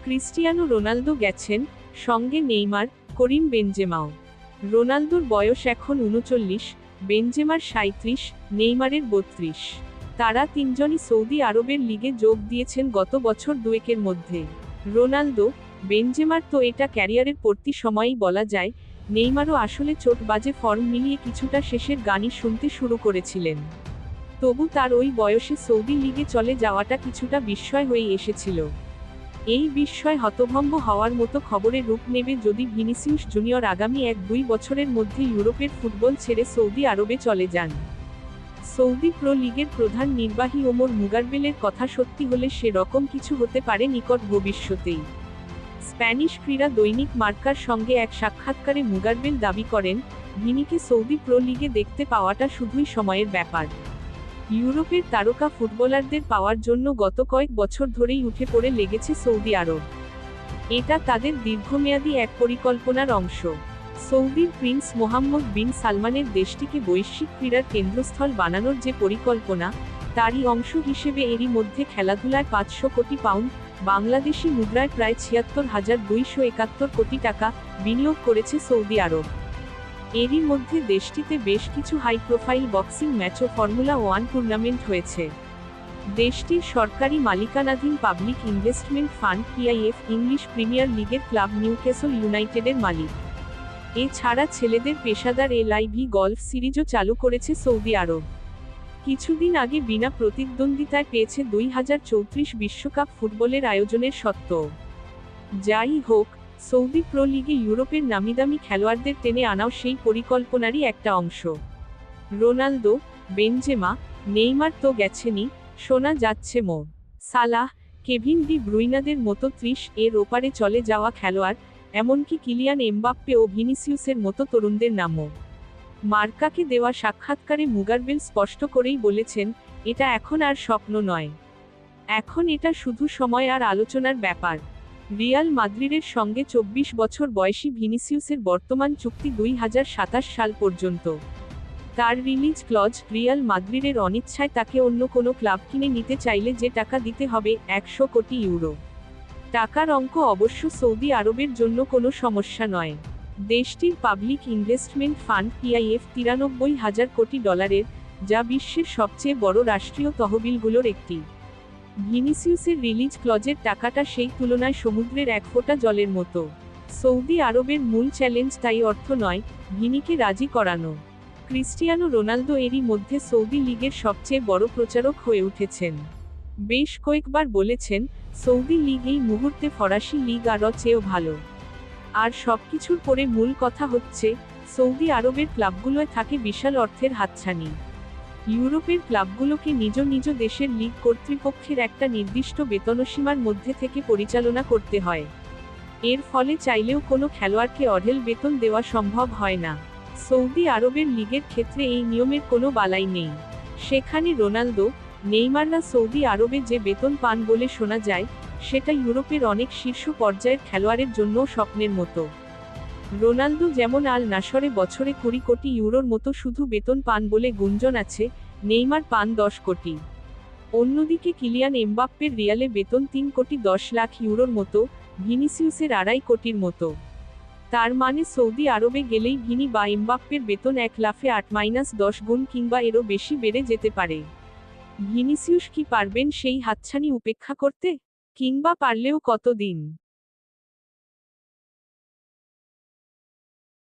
Cristiano Ronaldo গেছেন, সঙ্গে Neymar, করিম বেনজেমাও। রোনালদোর বয়স এখন ৩৯, বেনজেমার ৩৭, নেইমারের ৩২। তারা তিনজনই সৌদি আরবের লিগে যোগ দিয়েছেন গত বছর দুয়েকের মধ্যে। রোনালদো, বেনজেমার তো এটা ক্যারিয়ারের পড়তি সময়েই বলা যায়, নেইমারও আসলে চোট বাজে ফর্ম মিলিয়ে কিছুটা শেষের গানই শুনতে শুরু করেছিলেন। তবু তার ওই বয়সে সৌদি লিগে চলে যাওয়াটা কিছুটা বিস্ময় হয়ে এসেছিল। এই বিস্ময় হতভম্ব হওয়ার মতো খবরের রূপ নেবে যদি ভিনিসিউস জুনিয়র আগামী ১-২ বছরের মধ্যে ইউরোপের ফুটবল ছেড়ে সৌদি আরবে চলে যান। সৌদি প্রো লিগের প্রধান নির্বাহী ওমর মুগারবেলের কথা সত্যি হলে সে রকম কিছু হতে পারে নিকট ভবিষ্যতেই। স্প্যানিশ ক্রীড়া দৈনিক মার্কার সঙ্গে এক সাক্ষাৎকারে মুগারবেল দাবি করেন, ভিনিকে সৌদি প্রো লিগে দেখতে পাওয়াটা শুধুই সময়ের ব্যাপার। ইউরোপের তারকা ফুটবলারদের পাওয়ার জন্য গত কয়েক বছর ধরেই উঠে পড়ে লেগেছে সৌদি আরব। এটা তাদের দীর্ঘমেয়াদী এক পরিকল্পনার অংশ। সৌদির প্রিন্স মোহাম্মদ বিন সালমানের দেশটিকে বৈশ্বিক ক্রীড়ার কেন্দ্রস্থল বানানোর যে পরিকল্পনা, তারই অংশ হিসেবে এরই মধ্যে খেলাধুলায় ৫০০ কোটি পাউন্ড, বাংলাদেশি মুদ্রায় প্রায় ৭৬,২৭১ কোটি টাকা বিনিয়োগ করেছে সৌদি আরব। এরই মধ্যে দেশটিতে বেশ কিছু হাই প্রোফাইল বক্সিং ম্যাচ ও ফর্মুলা 1 টুর্নামেন্ট হয়েছে। দেশটির সরকারি মালিকানাধীন public investment fund PIF English premier লিগের ক্লাব নিউক্যাসল ইউনাইটেডের মালিক। এছাড়া ছেলেদের পেশাদার এলআইভি গলফ সিরিজও চালু করেছে সৌদি আরব। কিছুদিন আগে বিনা প্রতিদ্বন্দ্বিতায় পেয়েছে ২০৩৪ বিশ্বকাপ ফুটবলের আয়োজনের সত্ত্ব। যাই হোক, সৌদি প্রো লিগে ইউরোপের নামিদামি খেলোয়াড়দের টেনে আনাও সেই পরিকল্পনারই একটা অংশ। রোনালদো, বেনজেমা, নেইমার তো গেছেনই, শোনা যাচ্ছে মো সালাহ, কেভিন ডি ব্রুইনাদের মতো ৩০ এর ওপারে চলে যাওয়া খেলোয়াড়, এমনকি কিলিয়ান এমবাপ্পে ও ভিনিসিউসের মতো তরুণদের নামও। মার্কাকে দেওয়া সাক্ষাৎকারে মুগারবেল স্পষ্ট করেই বলেছেন, এটা এখন আর স্বপ্ন নয়। এখন এটা শুধু সময় আর আলোচনার ব্যাপার। রিয়াল মাদ্রিদের সঙ্গে ২৪ বছর বয়সী ভিনিসিউসের বর্তমান চুক্তি ২০২৭ সাল পর্যন্ত। তার রিলিজ ক্লজ, রিয়াল মাদ্রিদের অনিচ্ছায় তাকে অন্য কোনো ক্লাব কিনে নিতে চাইলে যে টাকা দিতে হবে, ১০০ কোটি ইউরো। টাকার অঙ্ক অবশ্য সৌদি আরবের জন্য কোনো সমস্যা নয়। দেশটির পাবলিক ইনভেস্টমেন্ট ফান্ড পিআইএফ ৯৩,০০০ কোটি ডলারের, যা বিশ্বের সবচেয়ে বড় রাষ্ট্রীয় তহবিলগুলোর একটি। ভিনিসিউসের রিলিজ ক্লজের টাকাটা সেই তুলনায় সমুদ্রের এক ফোঁটা জলের মতো। সৌদি আরবের মূল চ্যালেঞ্জ তাই অর্থ নয়, ভিনিকে রাজি করানো। ক্রিস্টিয়ানো রোনালদো এরই মধ্যে সৌদি লিগের সবচেয়ে বড় প্রচারক হয়ে উঠেছেন। বেশ কয়েকবার বলেছেন, সৌদি লিগ এই মুহূর্তে ফরাসি লিগ আরও চেয়েও ভালো। আর সবকিছুর পরে মূল কথা হচ্ছে, সৌদি আরবের ক্লাবগুলোয় থাকে বিশাল অর্থের হাতছানি। ইউরোপের ক্লাবগুলোকে নিজ নিজ দেশের লিগ কর্তৃপক্ষের একটা নির্দিষ্ট বেতনসীমার মধ্যে থেকে পরিচালনা করতে হয়। এর ফলে চাইলেও কোনো খেলোয়াড়কে অঢেল বেতন দেওয়া সম্ভব হয় না। সৌদি আরবের লিগের ক্ষেত্রে এই নিয়মের কোনো বালাই নেই। সেখানে রোনালদো, নেইমাররা সৌদি আরবে যে বেতন পান বলে শোনা যায়, সেটা ইউরোপের অনেক শীর্ষ পর্যায়ের খেলোয়াড়ের জন্যও স্বপ্নের মতো। রোনালদো যেমন আল নাসরে বছরে ২০ কোটি ইউরোর মতো শুধু বেতন পান বলে গুঞ্জন আছে, নেইমার পান ১০ কোটি। অন্যদিকে কিলিয়ান এমবাপ্পের রিয়ালে বেতন ৩ কোটি ১০ লাখ ইউরোর মতো, ভিনিসিউসের ২.৫ কোটির মতো। তার মানে সৌদি আরবে গেলেই ভিনি বা এমবাপ্পের বেতন ১ লাফে ৮-১০ গুণ কিংবা এরও বেশি বেড়ে যেতে পারে। ভিনিসিউস কি পারবেন সেই হাতছানি উপেক্ষা করতে? কিংবা পারলেও কতদিন?